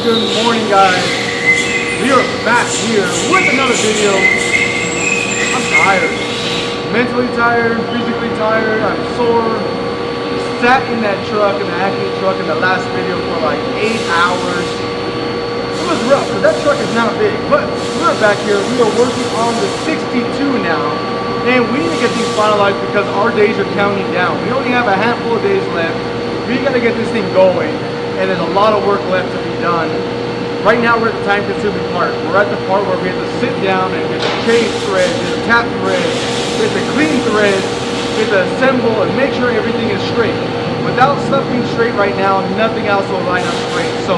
good morning, guys. We are back here with another video. I'm tired. Mentally tired, physically tired, I'm sore. Sat in that truck, in the Acme truck in the last video for like 8 hours. It was rough, because that truck is not big. But we're back here. We are working on the 62 now. And we need to get these finalized because our days are counting down. We only have a handful of days left. We got to get this thing going. And there's a lot of work left to be done. Right now we're at the time-consuming part. We're at the part where we have to sit down and get the change thread, get the tap thread, get the clean thread, get the assemble, and make sure everything is straight. Without stuff being straight right now, nothing else will line up straight. So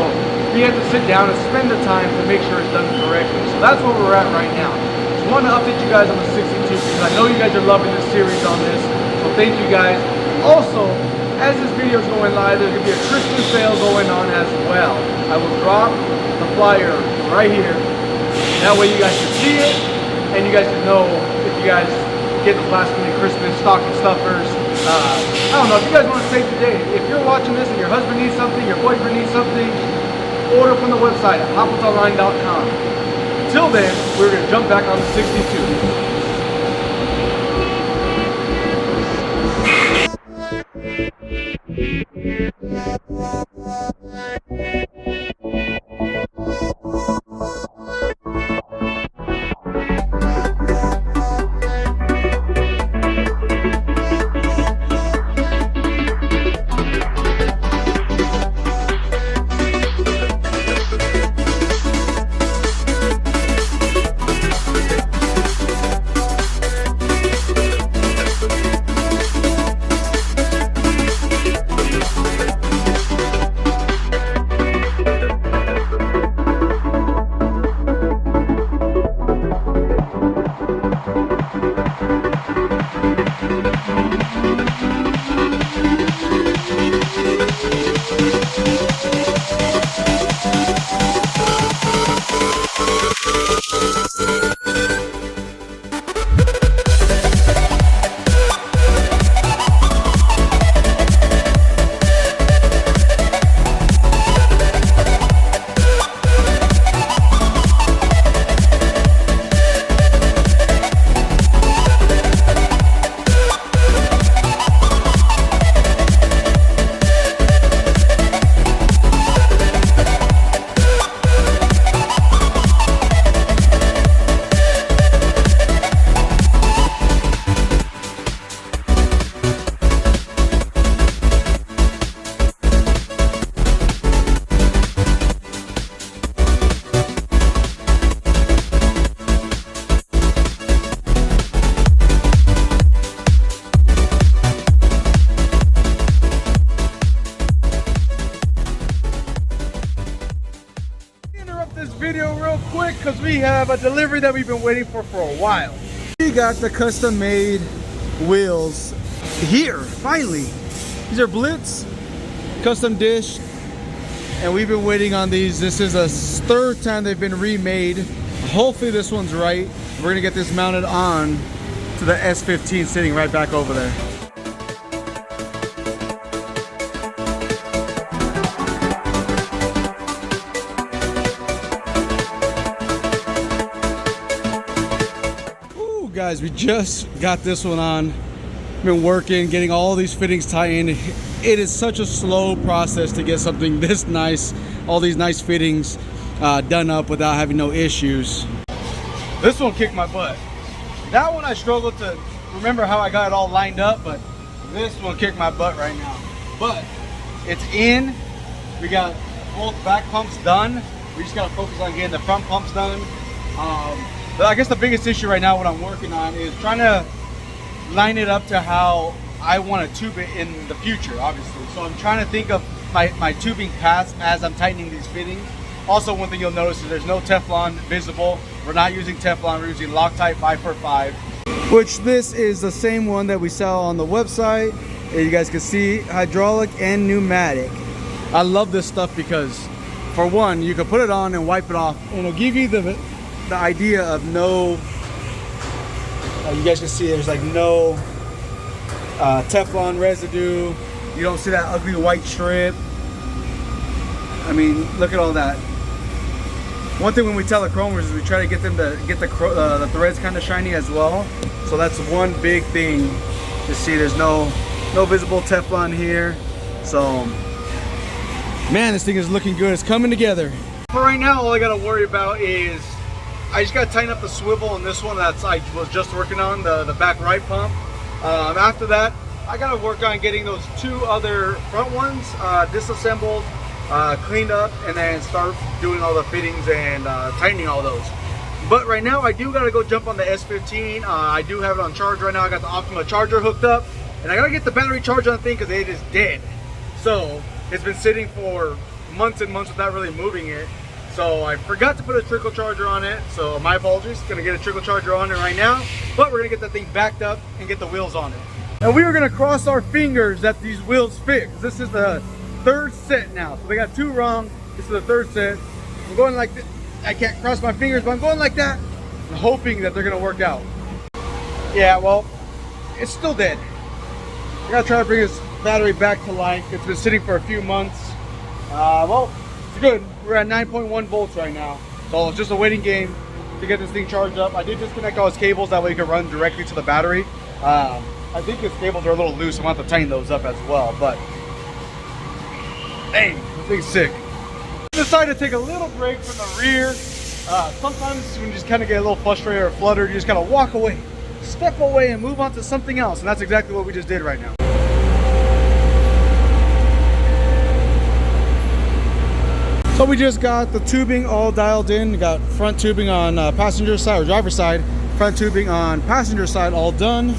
we have to sit down and spend the time to make sure it's done correctly. So that's where we're at right now. Just want to update you guys on the 62 because I know you guys are loving this series on this. So thank you guys. Also, as this video is going live, there's going to be a Christmas sale going on as well. I will drop the flyer right here. That way you guys can see it, and you guys can know if you guys get those last minute Christmas stocking stuffers. I don't know, if you guys want to save the day, if you're watching this and your husband needs something, your boyfriend needs something, order from the website at hotwheelsonline.com. Until then, we're going to jump back on the 62. Video real quick because we have a delivery that we've been waiting for a while. We got the custom made wheels here finally. These are Blitz custom dish, and we've been waiting on these. This is a third time they've been remade. Hopefully this one's right. We're gonna get this mounted on to the S15 sitting right back over there. Guys, we just got this one on. Been working, getting all these fittings tightened. It is such a slow process to get something this nice, all these nice fittings done up without having no issues. This one kicked my butt. That one I struggled to remember how I got it all lined up, but this one kicked my butt right now. But it's in. We got both back pumps done. We just gotta focus on getting the front pumps done. But I guess the biggest issue right now, what I'm working on, is trying to line it up to how I want to tube it in the future, obviously. So I'm trying to think of my tubing paths as I'm tightening these fittings. Also, one thing you'll notice is there's no Teflon visible. We're not using Teflon, we're using Loctite 5x5. Which this is the same one that we sell on the website. You guys can see hydraulic and pneumatic. I love this stuff because, for one, you can put it on and wipe it off, and it'll give you the idea of no, you guys can see there's like no Teflon residue. You don't see that ugly white strip. I mean, look at all that. One thing when we tell the chromers is we try to get them to get the threads kind of shiny as well. So that's one big thing. You see there's no visible Teflon here. So, man, this thing is looking good. It's coming together. For right now, all I gotta worry about is I just gotta tighten up the swivel on this one that I was just working on, the back right pump. After that, I gotta work on getting those two other front ones disassembled, cleaned up, and then start doing all the fittings and tightening all those. But right now, I do gotta go jump on the S15. I do have it on charge right now. I got the Optima charger hooked up, and I gotta get the battery charged on the thing because it is dead. So it's been sitting for months and months without really moving it. So I forgot to put a trickle charger on it. So my apologies. Gonna get a trickle charger on it right now, but we're gonna get that thing backed up and get the wheels on it. And we were gonna cross our fingers that these wheels fit. This is the third set now. So they got two wrong. This is the third set. I'm going like this. I can't cross my fingers, but I'm going like that. I'm hoping that they're gonna work out. Yeah, well, it's still dead. I gotta try to bring this battery back to life. It's been sitting for a few months. Well, it's good. We're at 9.1 volts right now. So it's just a waiting game to get this thing charged up. I did disconnect all its cables, that way you can run directly to the battery. I think its cables are a little loose. I'm gonna have to tighten those up as well, but dang, this thing's sick. I decided to take a little break from the rear. Sometimes when you just kind of get a little frustrated or fluttered, you just gotta walk away, step away, and move on to something else. And that's exactly what we just did right now. So we just got the tubing all dialed in. We got front tubing on passenger side or driver's side, front tubing on passenger side all done.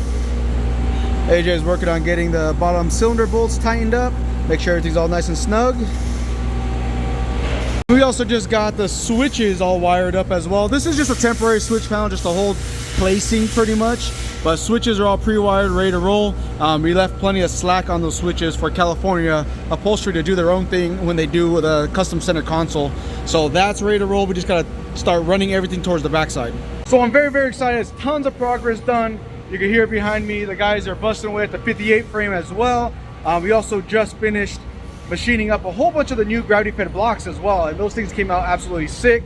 AJ is working on getting the bottom cylinder bolts tightened up, make sure everything's all nice and snug. We also just got the switches all wired up as well. This is just a temporary switch panel just to hold placing pretty much, but switches are all pre-wired, ready to roll. We left plenty of slack on those switches for California upholstery to do their own thing when they do the custom center console. So that's ready to roll. We just gotta start running everything towards the backside. So I'm very, very excited. There's tons of progress done. You can hear behind me, the guys are busting away at the 58 frame as well. We also just finished machining up a whole bunch of the new gravity fed blocks as well, and those things came out absolutely sick.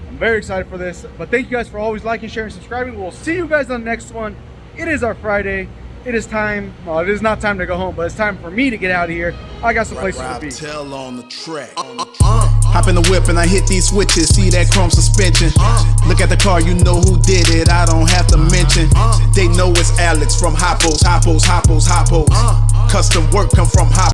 I'm very excited for this, but thank you guys for always liking, sharing, subscribing. We'll see you guys on the next one. It is our Friday. It is time, well, it is not time to go home, but it's time for me to get out of here. I got some places to be. Tell on the track. Hop in the whip and I hit these switches. See that chrome suspension. Look at the car, you know who did it. I don't have to mention. They know it's Alex from Hoppos. Custom work come from Hoppos.